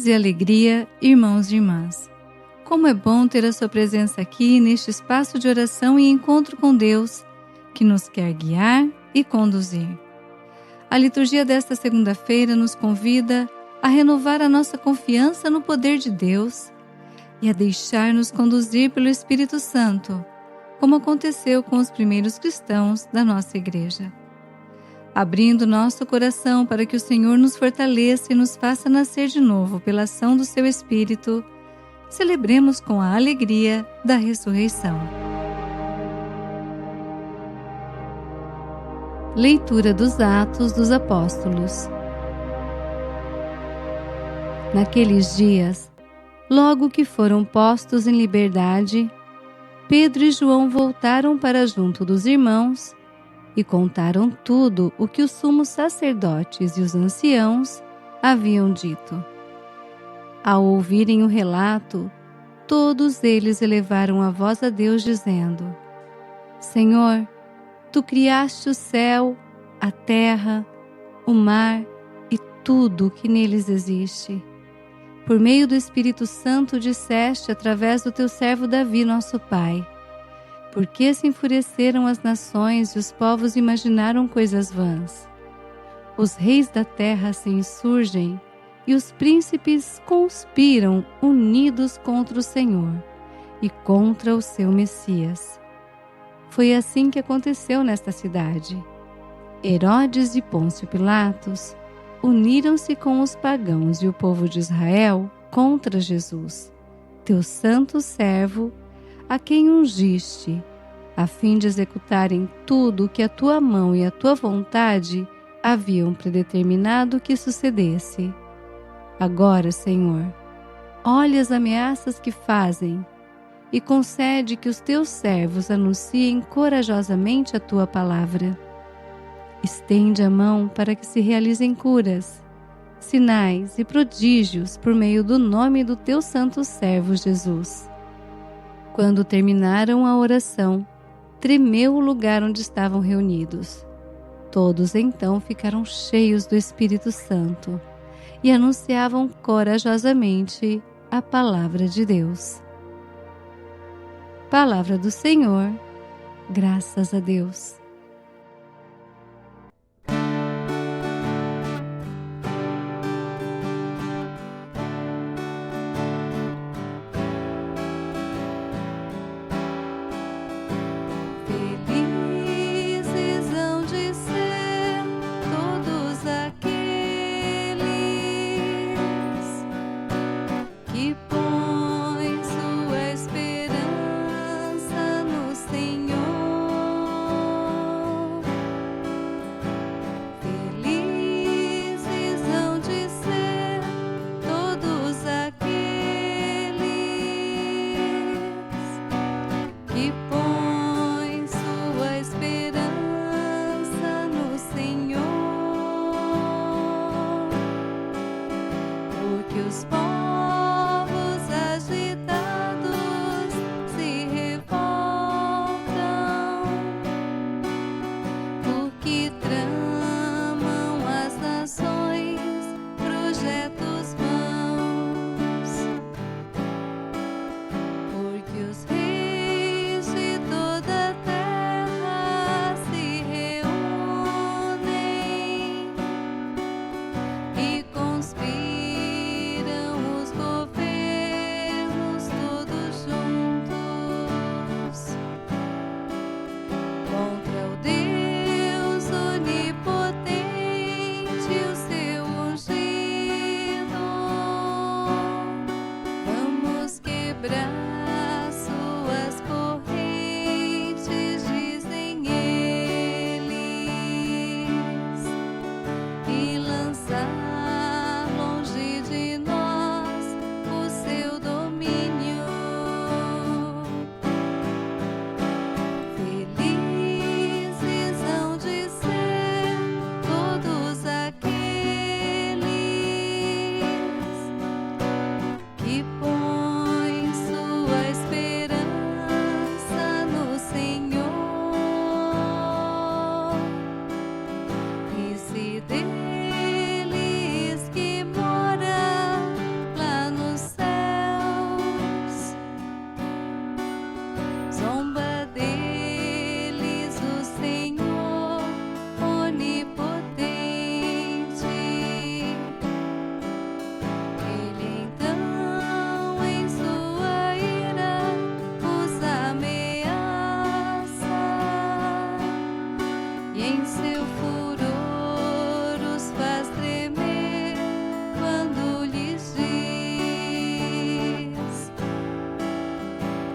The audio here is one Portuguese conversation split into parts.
Paz e alegria, irmãos e irmãs. Como é bom ter a sua presença aqui neste espaço de oração e encontro com Deus, que nos quer guiar e conduzir. A liturgia desta segunda-feira nos convida a renovar a nossa confiança no poder de Deus e a deixar-nos conduzir pelo Espírito Santo, como aconteceu com os primeiros cristãos da nossa igreja. Abrindo nosso coração para que o Senhor nos fortaleça e nos faça nascer de novo pela ação do seu Espírito, celebremos com a alegria da ressurreição. Leitura dos Atos dos Apóstolos. Naqueles dias, logo que foram postos em liberdade, Pedro e João voltaram para junto dos irmãos e contaram tudo o que os sumos sacerdotes e os anciãos haviam dito. Ao ouvirem o relato, todos eles elevaram a voz a Deus dizendo: Senhor, Tu criaste o céu, a terra, o mar e tudo o que neles existe. Por meio do Espírito Santo disseste através do Teu servo Davi, nosso pai: Por que se enfureceram as nações e os povos imaginaram coisas vãs? Os reis da terra se insurgem e os príncipes conspiram unidos contra o Senhor e contra o seu Messias. Foi assim que aconteceu nesta cidade. Herodes e Pôncio Pilatos uniram-se com os pagãos e o povo de Israel contra Jesus, Teu santo servo, a quem ungiste, a fim de executarem tudo o que a Tua mão e a Tua vontade haviam predeterminado que sucedesse. Agora, Senhor, olha as ameaças que fazem e concede que os Teus servos anunciem corajosamente a Tua palavra. Estende a mão para que se realizem curas, sinais e prodígios por meio do nome do Teu santo servo Jesus. Quando terminaram a oração, tremeu o lugar onde estavam reunidos. Todos então ficaram cheios do Espírito Santo e anunciavam corajosamente a palavra de Deus. Palavra do Senhor, graças a Deus. Seu furor os faz tremer quando lhes diz: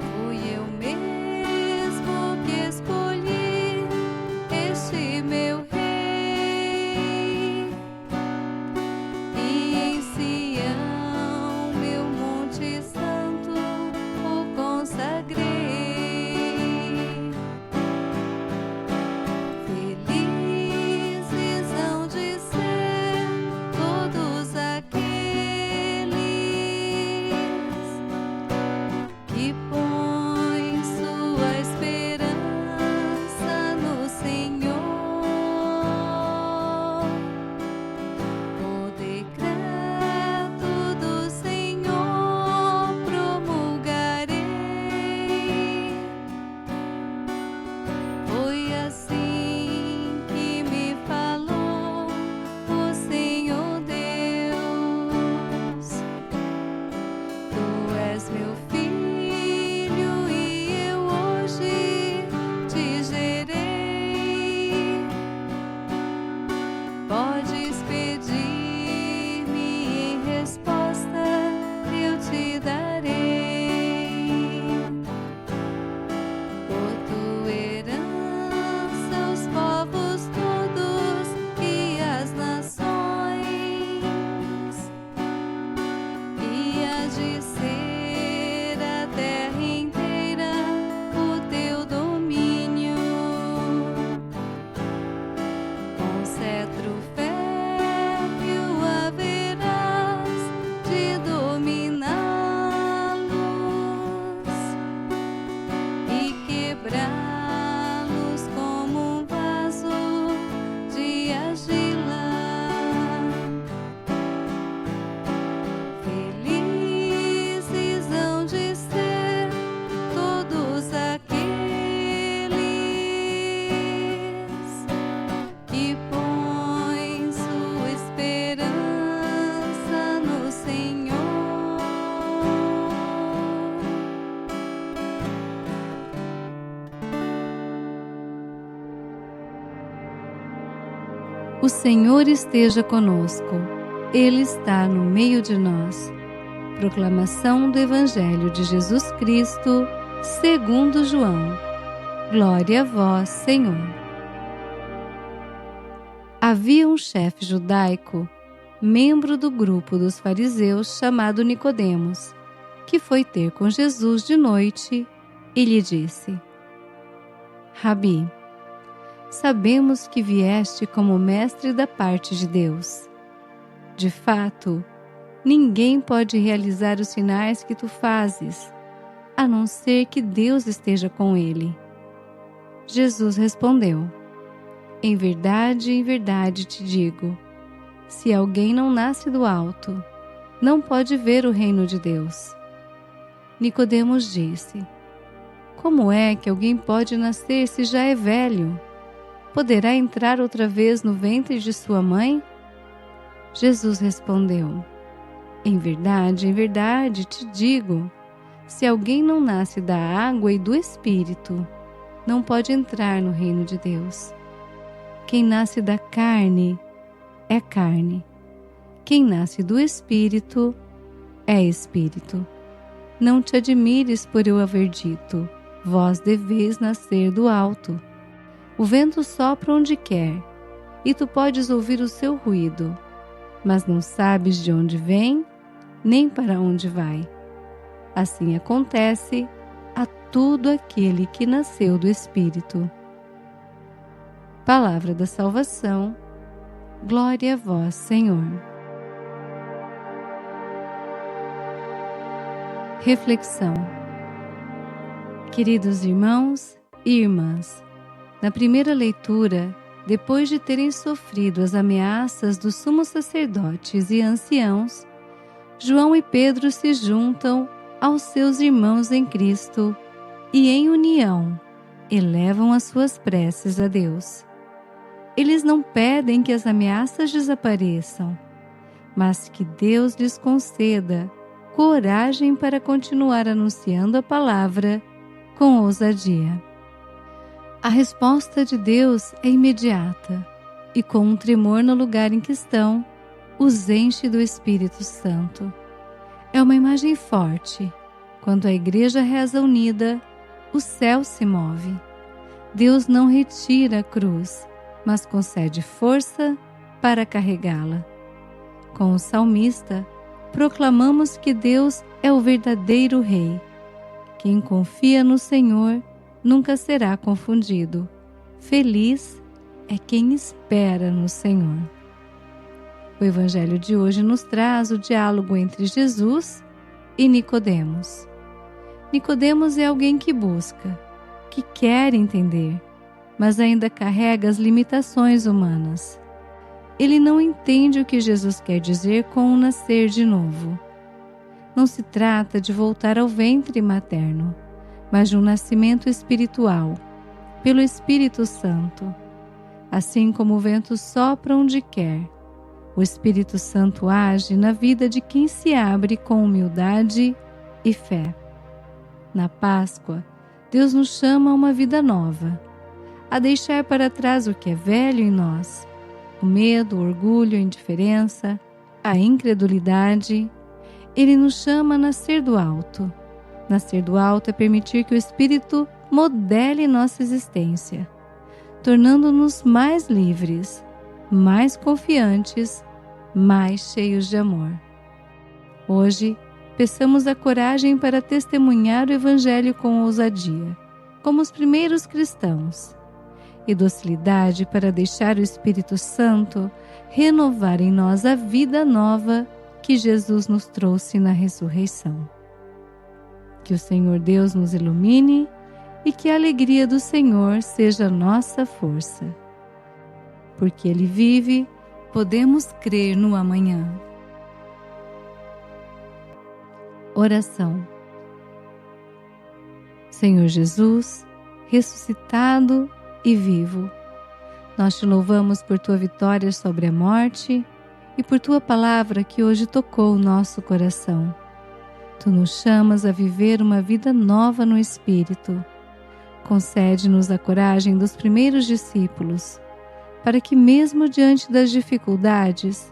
fui eu mesmo que escolhi este meu rei, e em Sião, meu monte santo, o consagrei. Felizes hão de ser todos aqueles que põem sua esperança no Senhor. O decreto do Senhor promulgarei. Foi assim que me falou o Senhor Deus: tu és meu filho e eu hoje te gerei. Podes pedir-me em resposta, eu te darei. Por tua herança os povos todos e as nações, e há de ser a terra inteira o teu domínio. Com cetro férreo haverás de dominá-los e quebrá-los como um vaso de argila. Felizes hão de ser todos aqueles que põem sua esperança no Senhor. O Senhor esteja conosco. Ele está no meio de nós. Proclamação do Evangelho de Jesus Cristo, segundo João. Glória a vós, Senhor. Havia um chefe judaico, membro do grupo dos fariseus, chamado Nicodemos, que foi ter com Jesus de noite e lhe disse: Rabi, sabemos que vieste como mestre da parte de Deus. De fato, ninguém pode realizar os sinais que tu fazes, a não ser que Deus esteja com ele. Jesus respondeu: em verdade te digo, se alguém não nasce do alto, não pode ver o reino de Deus. Nicodemos disse: como é que alguém pode nascer se já é velho? Poderá entrar outra vez no ventre de sua mãe? Jesus respondeu: em verdade te digo, se alguém não nasce da água e do Espírito, não pode entrar no reino de Deus. Quem nasce da carne é carne. Quem nasce do Espírito é Espírito. Não te admires por eu haver dito: vós deveis nascer do alto. O vento sopra onde quer, e tu podes ouvir o seu ruído, mas não sabes de onde vem, nem para onde vai. Assim acontece a todo aquele que nasceu do Espírito. Palavra da salvação. Glória a vós, Senhor. Reflexão. Queridos irmãos e irmãs, na primeira leitura, depois de terem sofrido as ameaças dos sumos sacerdotes e anciãos, João e Pedro se juntam aos seus irmãos em Cristo e, em união, elevam as suas preces a Deus. Eles não pedem que as ameaças desapareçam, mas que Deus lhes conceda coragem para continuar anunciando a palavra com ousadia. A resposta de Deus é imediata e, com um tremor no lugar em que estão, os enche do Espírito Santo. É uma imagem forte. Quando a igreja reza unida, o céu se move. Deus não retira a cruz, mas concede força para carregá-la. Com o salmista, proclamamos que Deus é o verdadeiro Rei. Quem confia no Senhor nunca será confundido. Feliz é quem espera no Senhor. O Evangelho de hoje nos traz o diálogo entre Jesus e Nicodemos. Nicodemos é alguém que busca, que quer entender, mas ainda carrega as limitações humanas. Ele não entende o que Jesus quer dizer com o nascer de novo. Não se trata de voltar ao ventre materno, mas de um nascimento espiritual, pelo Espírito Santo. Assim como o vento sopra onde quer, o Espírito Santo age na vida de quem se abre com humildade e fé. Na Páscoa, Deus nos chama a uma vida nova, a deixar para trás o que é velho em nós, o medo, o orgulho, a indiferença, a incredulidade. Ele nos chama a nascer do alto. Nascer do alto é permitir que o Espírito modele nossa existência, tornando-nos mais livres, mais confiantes, mais cheios de amor. Hoje, peçamos a coragem para testemunhar o Evangelho com ousadia, como os primeiros cristãos, e docilidade para deixar o Espírito Santo renovar em nós a vida nova que Jesus nos trouxe na ressurreição. Que o Senhor Deus nos ilumine e que a alegria do Senhor seja nossa força. Porque Ele vive, podemos crer no amanhã. Oração. Senhor Jesus, ressuscitado e vivo, nós te louvamos por tua vitória sobre a morte e por tua palavra que hoje tocou o nosso coração. Tu nos chamas a viver uma vida nova no Espírito. Concede-nos a coragem dos primeiros discípulos, para que mesmo diante das dificuldades,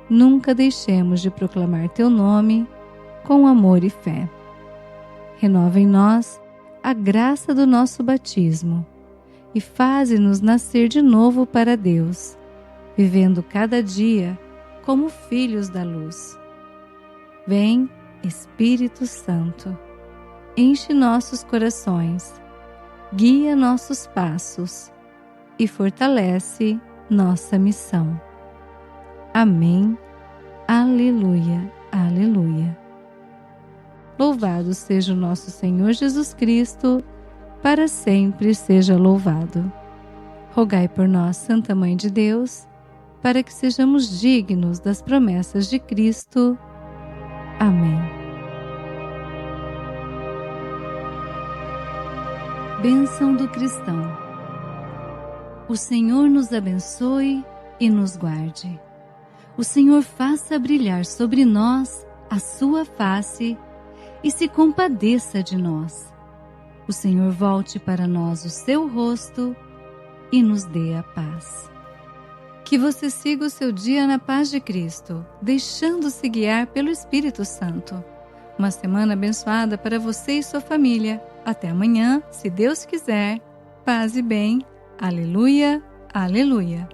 nunca deixemos de proclamar teu nome com amor e fé. Renova em nós a graça do nosso batismo e faze-nos nascer de novo para Deus, vivendo cada dia como filhos da luz. Vem, Espírito Santo, enche nossos corações, guia nossos passos e fortalece nossa missão. Amém. Aleluia, aleluia. Louvado seja o nosso Senhor Jesus Cristo, para sempre seja louvado. Rogai por nós, Santa Mãe de Deus, para que sejamos dignos das promessas de Cristo. Amém. Bênção do cristão. O Senhor nos abençoe e nos guarde. O Senhor faça brilhar sobre nós a sua face e se compadeça de nós. O Senhor volte para nós o seu rosto e nos dê a paz. Que você siga o seu dia na paz de Cristo, deixando-se guiar pelo Espírito Santo. Uma semana abençoada para você e sua família. Até amanhã, se Deus quiser. Paz e bem. Aleluia, aleluia.